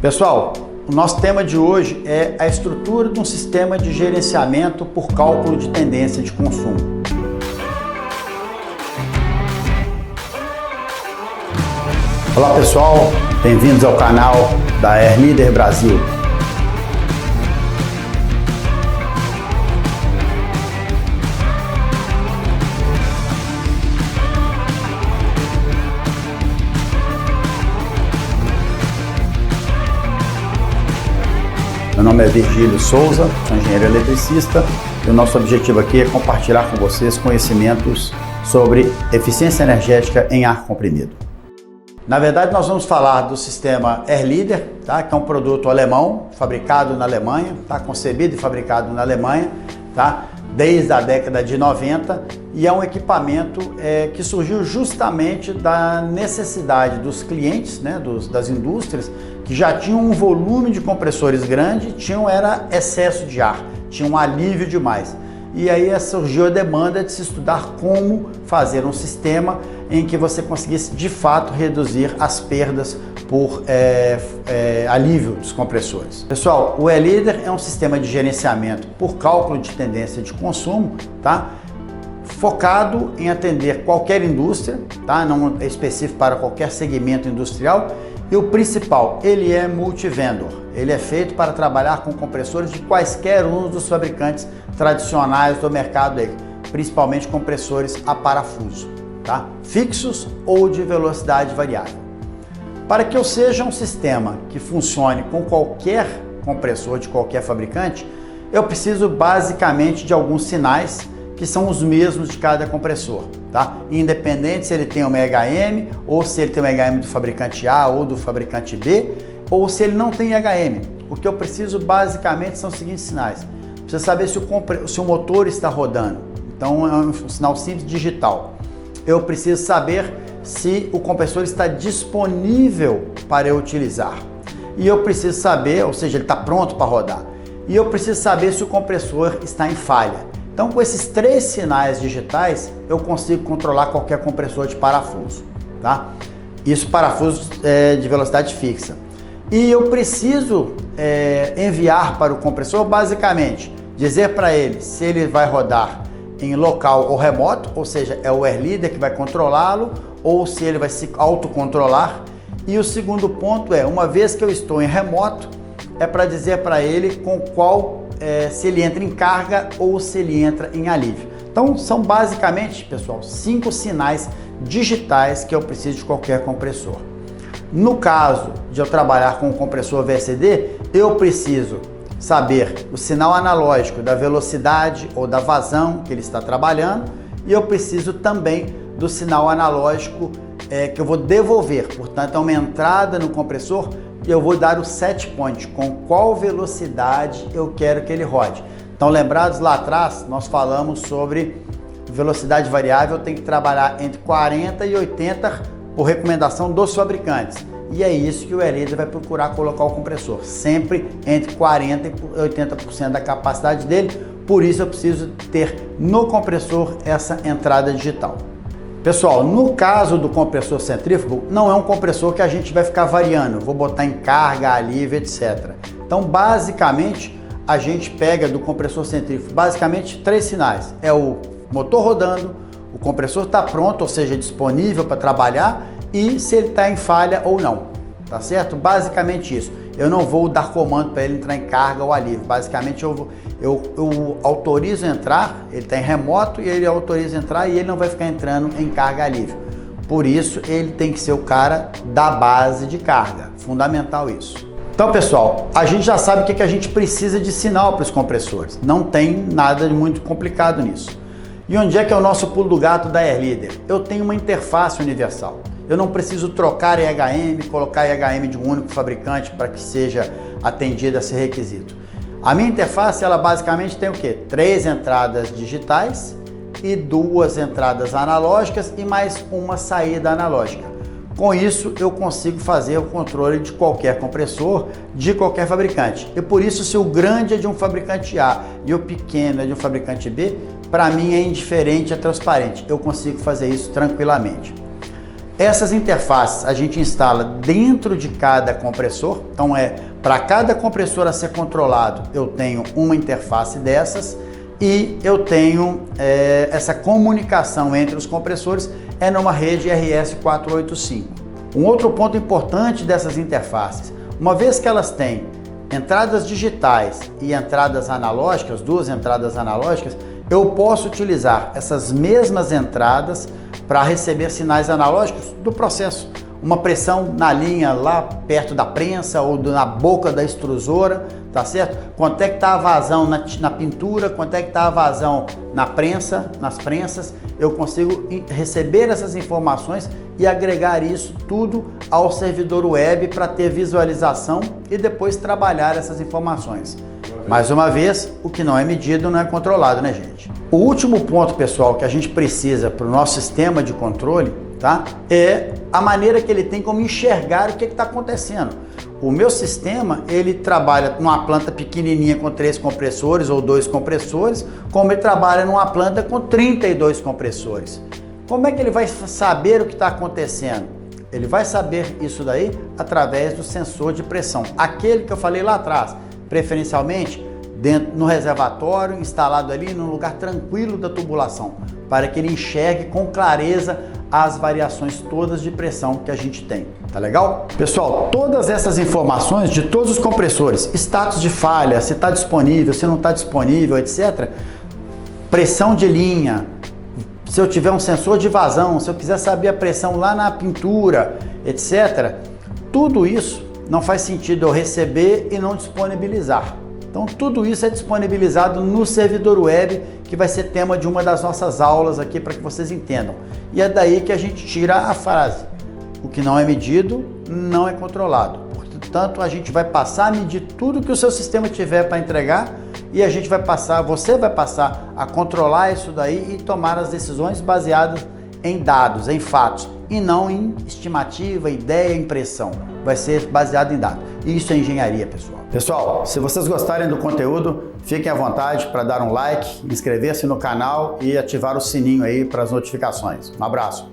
Pessoal, o nosso tema de hoje é a estrutura de um sistema de gerenciamento por cálculo de tendência de consumo. Olá pessoal, bem-vindos ao canal da Airleader Brasil. Meu nome é Virgílio Souza, sou engenheiro eletricista e o nosso objetivo aqui é compartilhar com vocês conhecimentos sobre eficiência energética em ar comprimido. Na verdade, nós vamos falar do sistema Airleader, tá? Que é um produto alemão, fabricado na Alemanha, tá? Concebido e fabricado na Alemanha, tá? Desde a década de 90, e é um equipamento que surgiu justamente da necessidade dos clientes, né? Das indústrias, que já tinham um volume de compressores grande, era excesso de ar, tinha um alívio demais. E aí surgiu a demanda de se estudar como fazer um sistema em que você conseguisse de fato reduzir as perdas por alívio dos compressores. Pessoal, o Airleader é um sistema de gerenciamento por cálculo de tendência de consumo, tá? Focado em atender qualquer indústria, tá? Não é específico para qualquer segmento industrial. E o principal, ele é multivendor. Ele é feito para trabalhar com compressores de quaisquer um dos fabricantes tradicionais do mercado, principalmente compressores a parafuso, tá? Fixos ou de velocidade variável. Para que eu seja um sistema que funcione com qualquer compressor de qualquer fabricante, eu preciso basicamente de alguns sinais que são os mesmos de cada compressor, tá? Independente se ele tem um HM ou se ele tem um HM do fabricante A ou do fabricante B, ou se ele não tem HM. O que eu preciso basicamente são os seguintes sinais. Precisa saber se o motor está rodando. Então é um sinal simples digital. Eu preciso saber se o compressor está disponível para eu utilizar. E eu preciso saber, ou seja, ele está pronto para rodar. E eu preciso saber se o compressor está em falha. Então, com esses três sinais digitais, eu consigo controlar qualquer compressor de parafuso, tá? Isso parafuso de velocidade fixa. E eu preciso enviar para o compressor, basicamente, dizer para ele se ele vai rodar em local ou remoto, ou seja, é o Airleader que vai controlá-lo, ou se ele vai se autocontrolar. E o segundo ponto é, uma vez que eu estou em remoto, é para dizer para ele com qual se ele entra em carga ou se ele entra em alívio. Então são basicamente, pessoal, 5 sinais digitais que eu preciso de qualquer compressor. No caso de eu trabalhar com o compressor VSD, eu preciso saber o sinal analógico da velocidade ou da vazão que ele está trabalhando, e eu preciso também do sinal analógico que eu vou devolver. Portanto, é uma entrada no compressor e eu vou dar o set point, com qual velocidade eu quero que ele rode. Então, lembrados lá atrás, nós falamos sobre velocidade variável, tem que trabalhar entre 40 e 80 por recomendação dos fabricantes. E é isso que o Airleader vai procurar colocar o compressor, sempre entre 40 e 80% da capacidade dele. Por isso eu preciso ter no compressor essa entrada digital. Pessoal, no caso do compressor centrífugo, não é um compressor que a gente vai ficar variando, vou botar em carga, alívio, etc. Então, basicamente, a gente pega do compressor centrífugo, basicamente, 3 sinais. É o motor rodando, o compressor está pronto, ou seja, disponível para trabalhar, e se ele está em falha ou não, tá certo? Basicamente isso. Eu não vou dar comando para ele entrar em carga ou alívio. Basicamente, eu autorizo entrar, ele está em remoto e ele autoriza entrar e ele não vai ficar entrando em carga alívio. Por isso, ele tem que ser o cara da base de carga. Fundamental isso. Então, pessoal, a gente já sabe o que a gente precisa de sinal para os compressores. Não tem nada de muito complicado nisso. E onde é que é o nosso pulo do gato da Airleader? Eu tenho uma interface universal. Eu não preciso trocar IHM, colocar IHM de um único fabricante para que seja atendido a esse requisito. A minha interface, ela basicamente tem o quê? 3 entradas digitais e 2 entradas analógicas e mais uma saída analógica. Com isso, eu consigo fazer o controle de qualquer compressor, de qualquer fabricante. E por isso, se o grande é de um fabricante A e o pequeno é de um fabricante B, para mim é indiferente, é transparente. Eu consigo fazer isso tranquilamente. Essas interfaces a gente instala dentro de cada compressor, então para cada compressor a ser controlado, eu tenho uma interface dessas e eu tenho essa comunicação entre os compressores numa rede RS485. Um outro ponto importante dessas interfaces, uma vez que elas têm entradas digitais e entradas analógicas, duas entradas analógicas, eu posso utilizar essas mesmas entradas para receber sinais analógicos do processo. Uma pressão na linha lá perto da prensa ou na boca da extrusora, tá certo? Quanto é que está a vazão na pintura, quanto é que está a vazão na prensa, nas prensas, eu consigo receber essas informações e agregar isso tudo ao servidor web para ter visualização e depois trabalhar essas informações. Mais uma vez, o que não é medido não é controlado, né, gente? O último ponto, pessoal, que a gente precisa para o nosso sistema de controle, tá? É a maneira que ele tem como enxergar o que está acontecendo. O meu sistema, ele trabalha numa planta pequenininha com 3 compressores ou 2 compressores, como ele trabalha numa planta com 32 compressores. Como é que ele vai saber o que está acontecendo? Ele vai saber isso daí através do sensor de pressão. Aquele que eu falei lá atrás, preferencialmente no reservatório, instalado ali num lugar tranquilo da tubulação, para que ele enxergue com clareza as variações todas de pressão que a gente tem. Tá legal? Pessoal, todas essas informações de todos os compressores, status de falha, se está disponível, se não está disponível, etc. Pressão de linha, se eu tiver um sensor de vazão, se eu quiser saber a pressão lá na pintura, etc. Tudo isso não faz sentido eu receber e não disponibilizar. Então tudo isso é disponibilizado no servidor web, que vai ser tema de uma das nossas aulas aqui para que vocês entendam. E é daí que a gente tira a frase: o que não é medido não é controlado. Portanto, a gente vai passar a medir tudo que o seu sistema tiver para entregar e você vai passar a controlar isso daí e tomar as decisões baseadas em dados, em fatos, e não em estimativa, ideia, impressão. Vai ser baseado em dados. E isso é engenharia, pessoal. Pessoal, se vocês gostarem do conteúdo, fiquem à vontade para dar um like, inscrever-se no canal e ativar o sininho aí para as notificações. Um abraço!